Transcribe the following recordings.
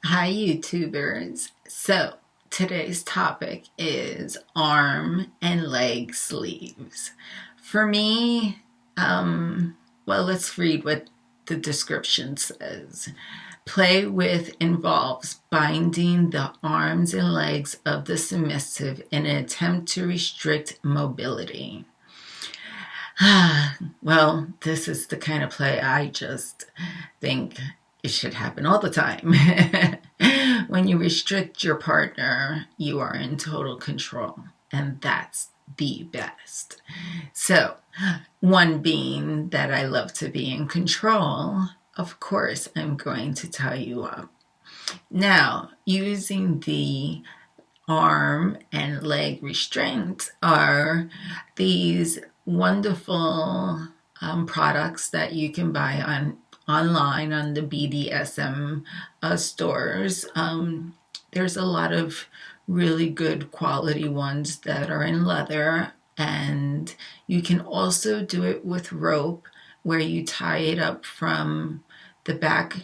Hi, YouTubers. So, today's topic is arm and leg sleeves. For me, let's read what the description says. Play with involves binding the arms and legs of the submissive in an attempt to restrict mobility. Well, this is the kind of play I just think it should happen all the time. When you restrict your partner, you are in total control, and that's the best. So, one being that I love to be in control, of course, I'm going to tie you up. Now, using the arm and leg restraints are these wonderful products that you can buy online on the BDSM stores. There's a lot of really good quality ones that are in leather, and you can also do it with rope where you tie it up from the back,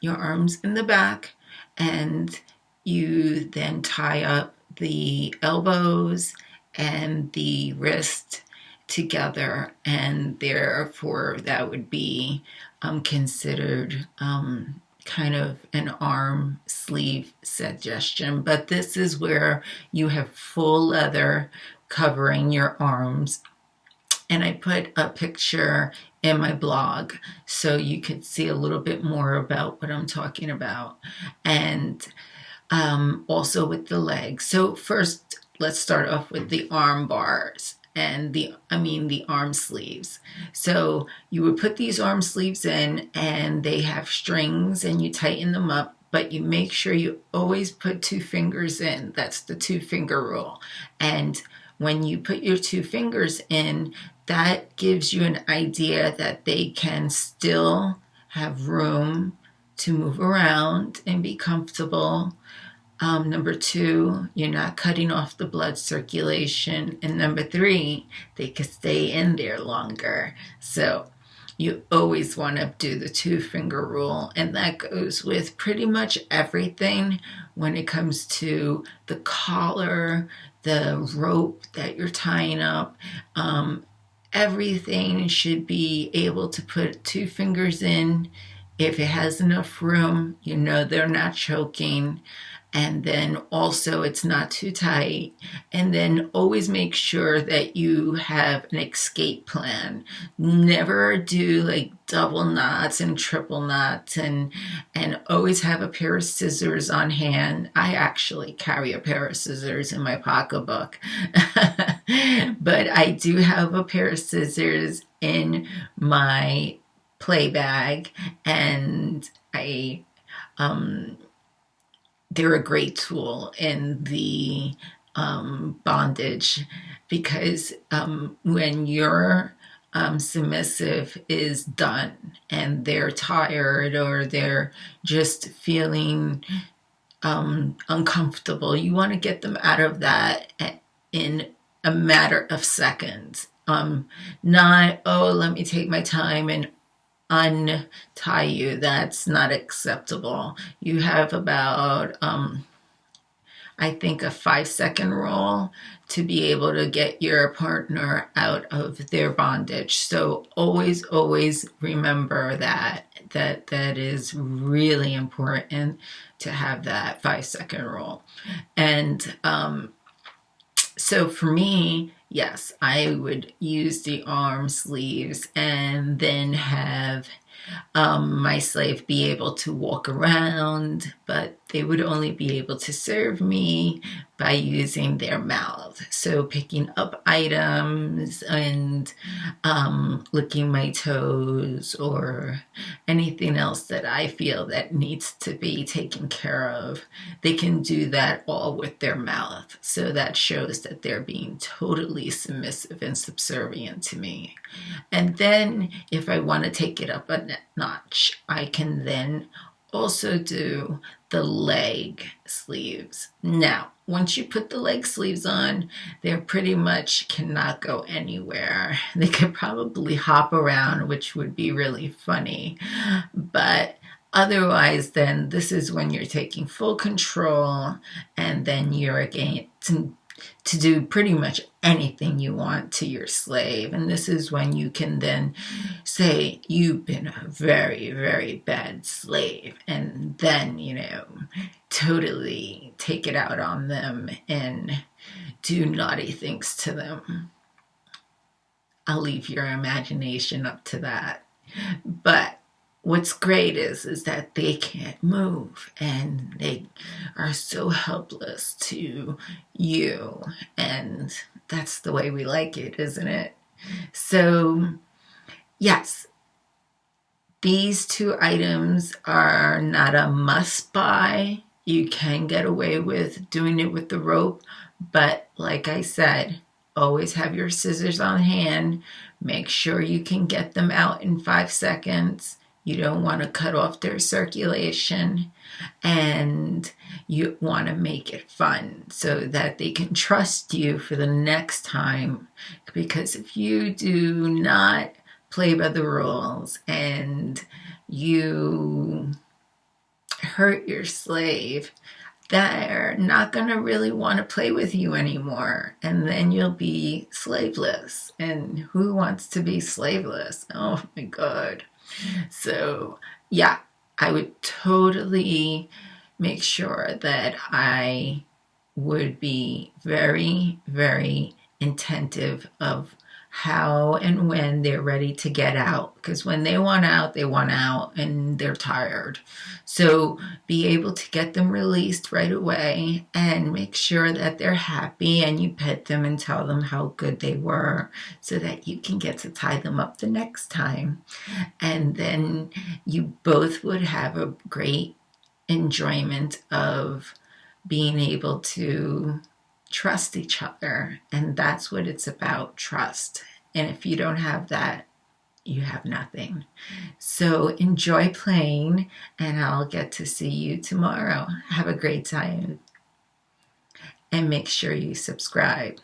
your arms in the back, and you then tie up the elbows and the wrist together, and therefore that would be considered kind of an arm sleeve suggestion. But this is where you have full leather covering your arms. And I put a picture in my blog so you could see a little bit more about what I'm talking about. And also with the legs. So first, let's start off with the arm bars and the arm sleeves. So you would put these arm sleeves in, and they have strings, and you tighten them up, but you make sure you always put 2 fingers in. That's the 2-finger rule. And when you put your 2 fingers in, that gives you an idea that they can still have room to move around and be comfortable. Number 2, you're not cutting off the blood circulation. And number 3, they can stay in there longer. So you always want to do the 2-finger rule. And that goes with pretty much everything when it comes to the collar, the rope that you're tying up. Everything should be able to put 2 fingers in. If it has enough room, you know they're not choking. And then also it's not too tight. And then always make sure that you have an escape plan. Never do like double knots and triple knots, and always have a pair of scissors on hand. I actually carry a pair of scissors in my pocketbook. But I do have a pair of scissors in my play bag, and they're a great tool in the bondage, because when your submissive is done and they're tired or they're just feeling uncomfortable, you want to get them out of that in a matter of seconds. Not, oh, let me take my time and untie you. That's not acceptable. You have about I think a 5-second rule to be able to get your partner out of their bondage. So always remember that is really important to have that 5-second rule. And so for me, yes, I would use the arm sleeves and then have my slave be able to walk around, but they would only be able to serve me by using their mouth. So picking up items and licking my toes or anything else that I feel that needs to be taken care of, they can do that all with their mouth. So that shows that they're being totally submissive and subservient to me. And then if I want to take it up a notch, I can then also do the leg sleeves. Now, once you put the leg sleeves on, they pretty much cannot go anywhere. They could probably hop around, which would be really funny, but Otherwise, then this is when you're taking full control, and then you're going to do pretty much anything you want to your slave. And this is when you can then say, you've been a very, very bad slave. And then, totally take it out on them and do naughty things to them. I'll leave your imagination up to that. But what's great is that they can't move and they are so helpless to you. And that's the way we like it, isn't it? So, yes, these 2 items are not a must buy. You can get away with doing it with the rope, but like I said, always have your scissors on hand. Make sure you can get them out in 5 seconds. You don't want to cut off their circulation, and you want to make it fun so that they can trust you for the next time. Because if you do not play by the rules and you hurt your slave, they're not going to really want to play with you anymore. And then you'll be slaveless. And who wants to be slaveless? Oh my God. So, yeah, I would totally make sure that I would be very, very attentive of how and when they're ready to get out. Because when they want out and they're tired. So be able to get them released right away and make sure that they're happy, and you pet them and tell them how good they were so that you can get to tie them up the next time. And then you both would have a great enjoyment of being able to trust each other. And that's what it's about, trust. And if you don't have that, you have nothing. So enjoy playing, and I'll get to see you tomorrow. Have a great time. And make sure you subscribe.